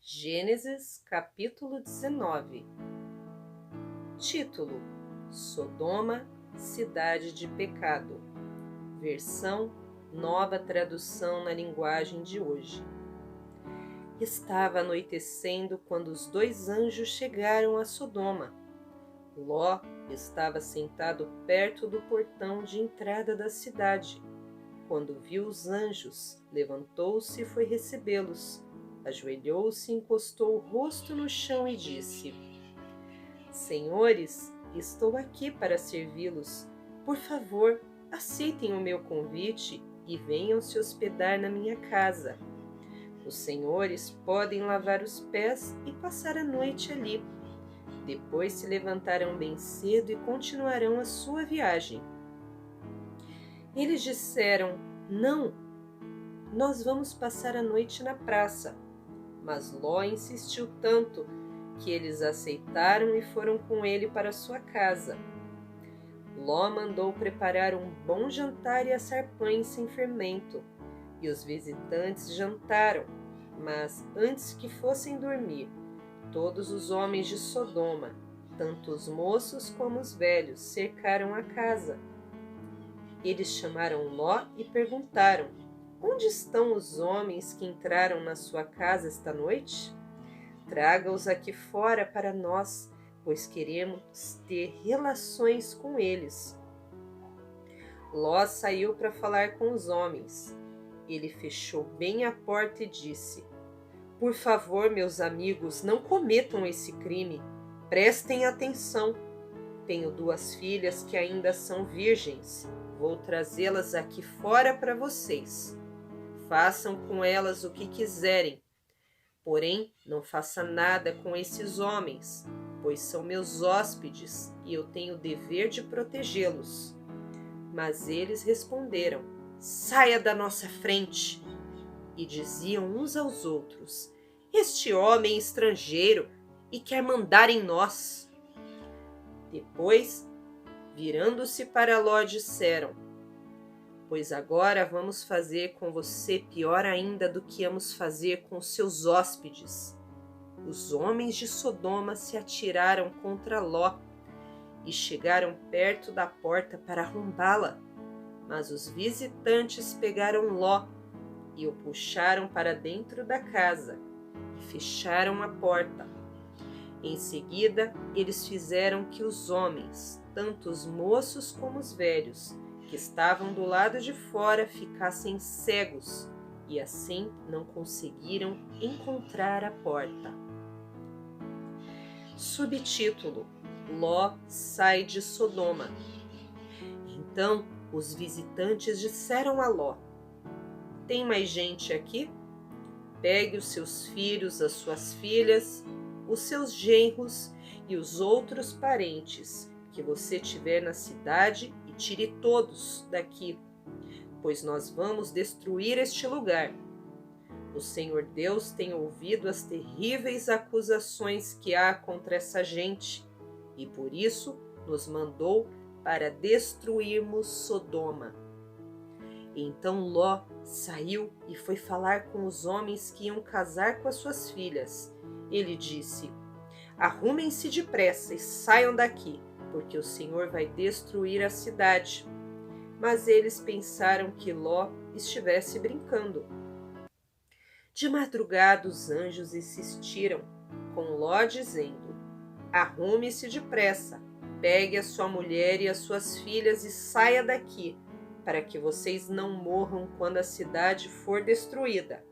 Gênesis capítulo 19. Título: Sodoma, cidade de pecado. Versão Nova Tradução na linguagem de hoje. Estava anoitecendo quando os dois anjos chegaram a Sodoma. Ló estava sentado perto do portão de entrada da cidade. Quando viu os anjos, levantou-se e foi recebê-los. Ajoelhou-se, encostou o rosto no chão e disse: Senhores, estou aqui para servi-los. Por favor, aceitem o meu convite e venham se hospedar na minha casa. Os senhores podem lavar os pés e passar a noite ali. Depois se levantarão bem cedo e continuarão a sua viagem. Eles disseram: Não, nós vamos passar a noite na praça. Mas Ló insistiu tanto que eles aceitaram e foram com ele para sua casa. Ló mandou preparar um bom jantar e assar pães sem fermento. E os visitantes jantaram, mas antes que fossem dormir, todos os homens de Sodoma, tanto os moços como os velhos, cercaram a casa. Eles chamaram Ló e perguntaram: Onde estão os homens que entraram na sua casa esta noite? Traga-os aqui fora para nós, pois queremos ter relações com eles. Ló saiu para falar com os homens. Ele fechou bem a porta e disse: Por favor, meus amigos, não cometam esse crime. Prestem atenção. Tenho 2 filhas que ainda são virgens. Vou trazê-las aqui fora para vocês. Façam com elas o que quiserem. Porém, não faça nada com esses homens, pois são meus hóspedes e eu tenho o dever de protegê-los. Mas eles responderam: Saia da nossa frente! E diziam uns aos outros: Este homem é estrangeiro e quer mandar em nós. Depois, virando-se para Ló, disseram: Pois agora vamos fazer com você pior ainda do que íamos fazer com seus hóspedes. Os homens de Sodoma se atiraram contra Ló e chegaram perto da porta para arrombá-la. Mas os visitantes pegaram Ló e o puxaram para dentro da casa e fecharam a porta. Em seguida, eles fizeram que os homens, tanto os moços como os velhos, que estavam do lado de fora, ficassem cegos e assim não conseguiram encontrar a porta. Subtítulo: Ló sai de Sodoma. Então os visitantes disseram a Ló: Tem mais gente aqui? Pegue os seus filhos, as suas filhas, os seus genros e os outros parentes que você tiver na cidade e tire todos daqui, pois nós vamos destruir este lugar. O Senhor Deus tem ouvido as terríveis acusações que há contra essa gente e por isso nos mandou para destruirmos Sodoma. Então Ló saiu e foi falar com os homens que iam casar com as suas filhas. Ele disse: Arrumem-se depressa e saiam daqui, porque o Senhor vai destruir a cidade. Mas eles pensaram que Ló estivesse brincando. De madrugada os anjos insistiram com Ló, dizendo: Arrume-se depressa, pegue a sua mulher e as suas filhas e saia daqui, para que vocês não morram quando a cidade for destruída.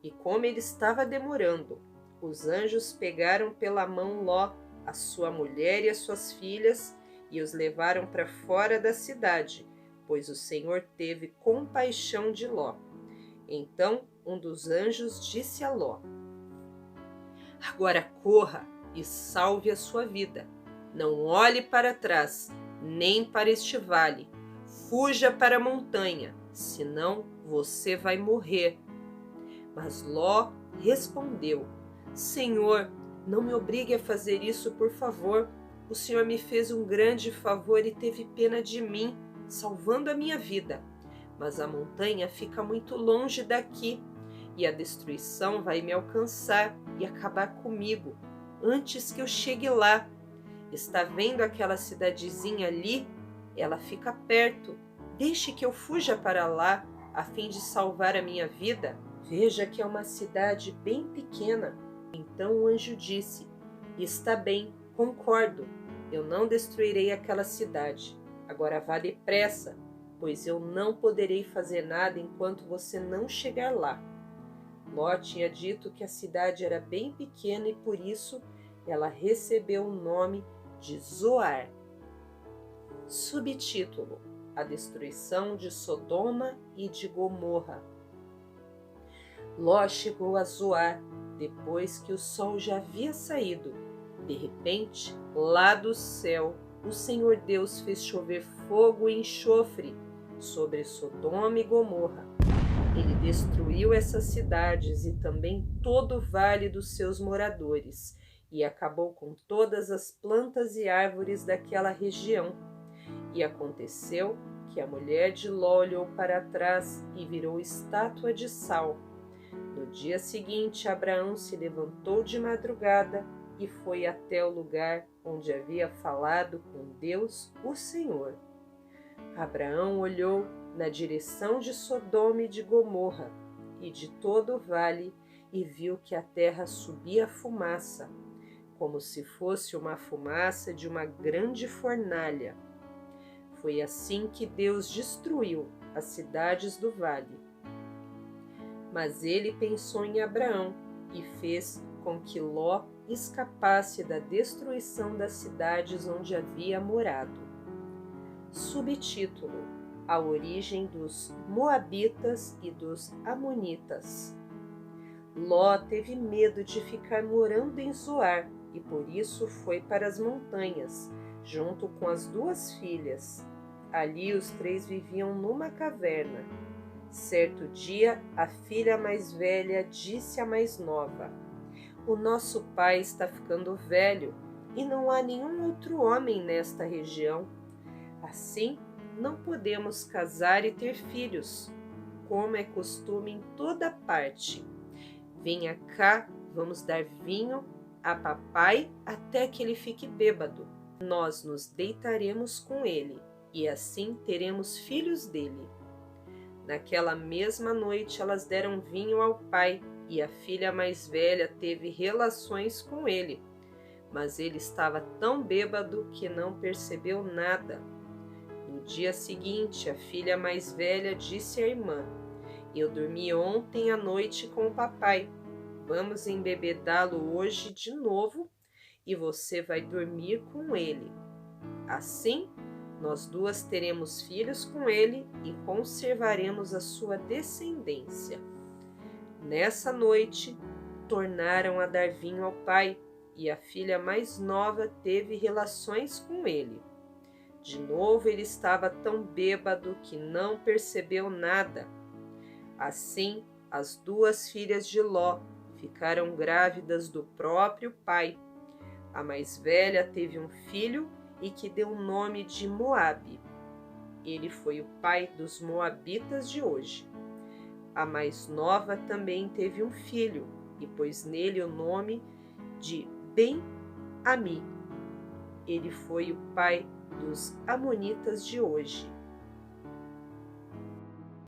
E como ele estava demorando, os anjos pegaram pela mão Ló, a sua mulher e as suas filhas, e os levaram para fora da cidade, pois o Senhor teve compaixão de Ló. Então um dos anjos disse a Ló: Agora corra e salve a sua vida. Não olhe para trás, nem para este vale. Fuja para a montanha, senão você vai morrer. Mas Ló respondeu: Senhor, não me obrigue a fazer isso, por favor. O Senhor me fez um grande favor e teve pena de mim, salvando a minha vida. Mas a montanha fica muito longe daqui, e a destruição vai me alcançar, e acabar comigo antes que eu chegue lá. Está vendo aquela cidadezinha ali? Ela fica perto. Deixe que eu fuja para lá, a fim de salvar a minha vida. Veja que é uma cidade bem pequena. Então o anjo disse: Está bem, concordo. Eu não destruirei aquela cidade. Agora vá depressa, pois eu não poderei fazer nada enquanto você não chegar lá. Ló tinha dito que a cidade era bem pequena e por isso ela recebeu o nome de Zoar. Subtítulo: A destruição de Sodoma e de Gomorra. Ló chegou a Zoar depois que o sol já havia saído. De repente, lá do céu, o Senhor Deus fez chover fogo e enxofre sobre Sodoma e Gomorra. Ele destruiu essas cidades e também todo o vale dos seus moradores, e acabou com todas as plantas e árvores daquela região. E aconteceu que a mulher de Ló olhou para trás e virou estátua de sal. No dia seguinte, Abraão se levantou de madrugada e foi até o lugar onde havia falado com Deus, o Senhor. Abraão olhou na direção de Sodoma e de Gomorra e de todo o vale e viu que a terra subia fumaça, como se fosse uma fumaça de uma grande fornalha. Foi assim que Deus destruiu as cidades do vale. Mas ele pensou em Abraão e fez com que Ló escapasse da destruição das cidades onde havia morado. Subtítulo: A origem dos Moabitas e dos Amonitas. Ló teve medo de ficar morando em Zoar e por isso foi para as montanhas, junto com as duas filhas. Ali os três viviam numa caverna. Certo dia, a filha mais velha disse à mais nova: O nosso pai está ficando velho e não há nenhum outro homem nesta região. Assim, não podemos casar e ter filhos, como é costume em toda parte. Venha cá, vamos dar vinho a papai até que ele fique bêbado. Nós nos deitaremos com ele e assim teremos filhos dele. Naquela mesma noite elas deram vinho ao pai e a filha mais velha teve relações com ele, mas ele estava tão bêbado que não percebeu nada. No dia seguinte, a filha mais velha disse à irmã: Eu dormi ontem à noite com o papai. Vamos embebedá-lo hoje de novo e você vai dormir com ele. Assim, nós duas teremos filhos com ele e conservaremos a sua descendência. Nessa noite, tornaram a dar vinho ao pai e a filha mais nova teve relações com ele. De novo ele estava tão bêbado que não percebeu nada. Assim, as duas filhas de Ló ficaram grávidas do próprio pai. A mais velha teve um filho e que deu o nome de Moabe. Ele foi o pai dos moabitas de hoje. A mais nova também teve um filho e pôs nele o nome de Ben-Ami. Ele foi o pai dos amonitas de hoje.